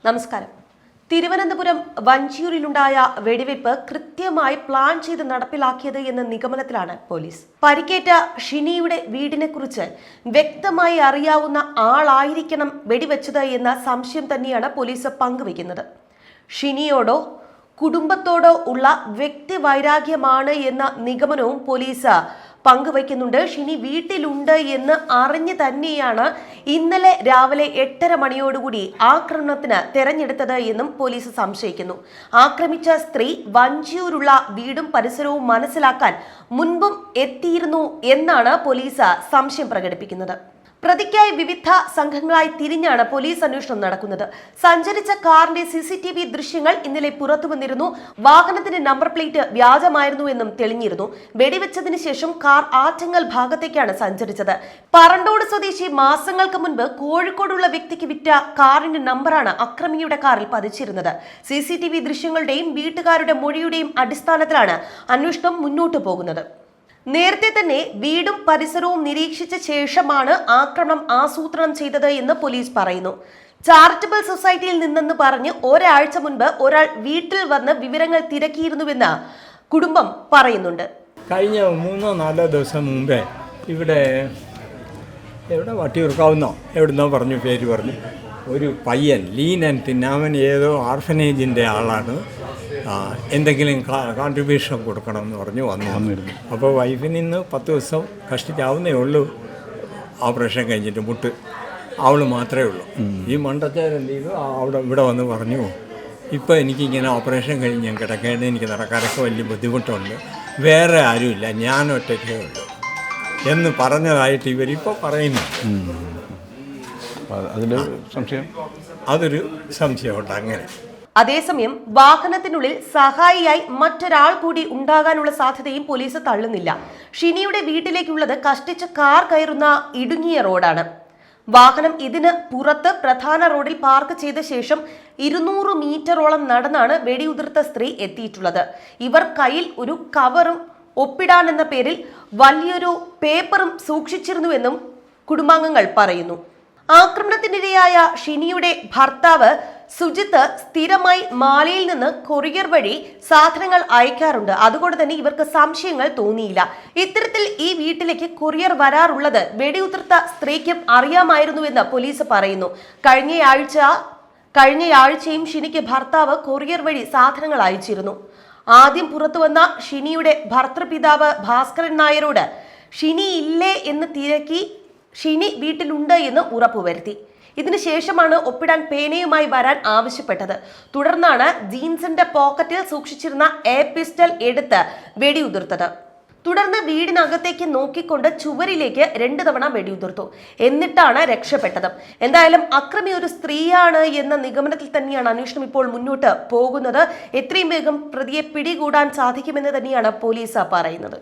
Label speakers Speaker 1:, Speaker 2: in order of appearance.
Speaker 1: നമസ്കാരം. തിരുവനന്തപുരം വഞ്ചിയൂരിലുണ്ടായ വെടിവെപ്പ് കൃത്യമായി പ്ലാൻ ചെയ്ത് നടപ്പിലാക്കിയത് എന്ന നിഗമനത്തിലാണ് പോലീസ്. പരിക്കേറ്റ ഷിനിയുടെ വീടിനെക്കുറിച്ച് വ്യക്തമായി അറിയാവുന്ന ആളായിരിക്കണം വെടിവെച്ചത് എന്ന സംശയം തന്നെയാണ് പോലീസ് പങ്കുവയ്ക്കുന്നത്. ഷിനിയോടോ കുടുംബത്തോടോ ഉള്ള വ്യക്തിവൈരാഗ്യമാണ് എന്ന നിഗമനവും പോലീസ് പങ്കുവയ്ക്കുന്നുണ്ട്. ഷിനി വീട്ടിലുണ്ട് എന്ന് അറിഞ്ഞു തന്നെയാണ് ഇന്നലെ രാവിലെ 8:30 മണിയോടുകൂടി ആക്രമണത്തിന് തെരഞ്ഞെടുത്തത് എന്നും പോലീസ് സംശയിക്കുന്നു. ആക്രമിച്ച സ്ത്രീ വഞ്ചിയൂരുള്ള വീടും പരിസരവും മനസ്സിലാക്കാൻ മുൻപും എത്തിയിരുന്നു എന്നാണ് പോലീസ് സംശയം പ്രകടിപ്പിക്കുന്നത്. പ്രതിക്കായി വിവിധ സംഘങ്ങളായി തിരിഞ്ഞാണ് പോലീസ് അന്വേഷണം നടക്കുന്നത്. സഞ്ചരിച്ച കാറിന്റെ CCTV ദൃശ്യങ്ങൾ ഇന്നലെ പുറത്തു വന്നിരുന്നു. വാഹനത്തിന്റെ നമ്പർ പ്ലേറ്റ് വ്യാജമായിരുന്നു എന്നും തെളിഞ്ഞിരുന്നു. വെടിവെച്ചതിന് ശേഷം കാർ ആറ്റിങ്ങൽ ഭാഗത്തേക്കാണ് സഞ്ചരിച്ചത്. പറണ്ടോട് സ്വദേശി മാസങ്ങൾക്ക് മുൻപ് കോഴിക്കോടുള്ള വ്യക്തിക്ക് വിറ്റ കാറിന്റെ നമ്പറാണ് അക്രമിയുടെ കാറിൽ പതിച്ചിരുന്നത്. CCTV ദൃശ്യങ്ങളുടെയും വീട്ടുകാരുടെ മൊഴിയുടെയും അടിസ്ഥാനത്തിലാണ് അന്വേഷണം മുന്നോട്ടു പോകുന്നത്. നേരത്തെ തന്നെ വീടും പരിസരവും നിരീക്ഷിച്ച ശേഷമാണ് ആക്രമണം ആസൂത്രണം ചെയ്തത് എന്ന് പോലീസ് പറയുന്നു. ചാരിറ്റബിൾ സൊസൈറ്റിയിൽ നിന്നെന്ന് പറഞ്ഞ് ഒരാഴ്ച മുൻപ് ഒരാൾ വീട്ടിൽ വന്ന് വിവരങ്ങൾ തിരക്കിയിരുന്നുവെന്ന് കുടുംബം പറയുന്നുണ്ട്.
Speaker 2: കഴിഞ്ഞ 3-4 ദിവസം മുമ്പേ ഇവിടെ വട്ടിയൂർക്കാവുന്നോ എവിടുന്നോ പേര് പറഞ്ഞു ഒരു പയ്യൻ ലീൻ ആൻഡ് തിൻ, അവൻ ഏതോ ഓർഫനേജിൻ്റെ ആളാണ്, എന്തെങ്കിലും കോൺട്രിബ്യൂഷൻ കൊടുക്കണം എന്ന് പറഞ്ഞു വന്നിരുന്നു. അപ്പോൾ വൈഫിന് ഇന്ന് 10 ദിവസം കഷ്ടിച്ചാവുന്നേ ഉള്ളൂ. ഓപ്പറേഷൻ കഴിഞ്ഞിട്ട് മുട്ട് അവൾ മാത്രമേ ഉള്ളൂ. ഈ മണ്ടച്ചാരൻ എന്ത് ചെയ്തു, ഇവിടെ വന്ന് പറഞ്ഞു, ഇപ്പോൾ എനിക്കിങ്ങനെ ഓപ്പറേഷൻ കഴിഞ്ഞ് ഞാൻ കിടക്കേണ്ട, എനിക്ക് നടക്കാനൊക്കെ വലിയ ബുദ്ധിമുട്ടുണ്ട്, വേറെ ആരുമില്ല, ഞാൻ ഒറ്റയ്ക്കേ ഉള്ളൂ എന്ന് പറഞ്ഞതായിട്ട് ഇവരിപ്പോൾ പറയുന്നു. അതൊരു സംശയമുണ്ട്. അങ്ങനെ
Speaker 1: അതേസമയം വാഹനത്തിനുള്ളിൽ സഹായിയായി മറ്റൊരാൾ കൂടി ഉണ്ടാകാനുള്ള സാധ്യതയും പോലീസ് തള്ളുന്നില്ല. ഷിനിയുടെ വീട്ടിലേക്കുള്ളത് കഷ്ടിച്ച കാർ കയറുന്ന ഇടുങ്ങിയ റോഡാണ്. വാഹനം ഇതിന് പുറത്ത് പ്രധാന റോഡിൽ പാർക്ക് ചെയ്ത ശേഷം 200 മീറ്ററോളം നടന്നാണ് വെടിയുതിർത്ത സ്ത്രീ എത്തിയിട്ടുള്ളത്. ഇവർ കയ്യിൽ ഒരു കവറും ഒപ്പിടാൻ എന്ന പേരിൽ വലിയൊരു പേപ്പറും സൂക്ഷിച്ചിരുന്നുവെന്നും കുടുംബാംഗങ്ങൾ പറയുന്നു. ആക്രമണത്തിനിരയായ ഷിനിയുടെ ഭർത്താവ് സുജിത്ത് സ്ഥിരമായി മാലിയിൽ നിന്ന് കൊറിയർ വഴി സാധനങ്ങൾ അയക്കാറുണ്ട്. അതുകൊണ്ട് തന്നെ ഇവർക്ക് സംശയങ്ങൾ തോന്നിയില്ല. ഇത്തരത്തിൽ ഈ വീട്ടിലേക്ക് കൊറിയർ വരാറുള്ളത് വെടിയുതിർത്ത സ്ത്രീക്കും അറിയാമായിരുന്നുവെന്ന് പോലീസ് പറയുന്നു. കഴിഞ്ഞയാഴ്ചയും ഷിനിക്ക് ഭർത്താവ് കൊറിയർ വഴി സാധനങ്ങൾ അയച്ചിരുന്നു. ആദ്യം പുറത്തു വന്ന ഷിനിയുടെ ഭർത്തൃപിതാവ് ഭാസ്കരൻ നായരോട് ഷിനി ഇല്ലേ എന്ന് തിരക്കി ഷിനി വീട്ടിലുണ്ട് എന്ന് ഉറപ്പുവരുത്തി. ഇതിനുശേഷമാണ് ഒപ്പിടാൻ പേനയുമായി വരാൻ ആവശ്യപ്പെട്ടത്. തുടർന്നാണ് ജീൻസിന്റെ പോക്കറ്റിൽ സൂക്ഷിച്ചിരുന്ന എയർ പിസ്റ്റൾ എടുത്ത് വെടിയുതിർത്തത്. തുടർന്ന് വീടിനകത്തേക്ക് നോക്കിക്കൊണ്ട് ചുവരിലേക്ക് 2 തവണ വെടിയുതിർത്തു. എന്നിട്ടാണ് രക്ഷപ്പെട്ടത്. എന്തായാലും അക്രമി ഒരു സ്ത്രീയാണ് എന്ന നിഗമനത്തിൽ തന്നെയാണ് അന്വേഷണം ഇപ്പോൾ മുന്നോട്ട് പോകുന്നത്. എത്രയും വേഗം പ്രതിയെ പിടികൂടാൻ സാധിക്കുമെന്ന് തന്നെയാണ് പോലീസ് പറയുന്നത്.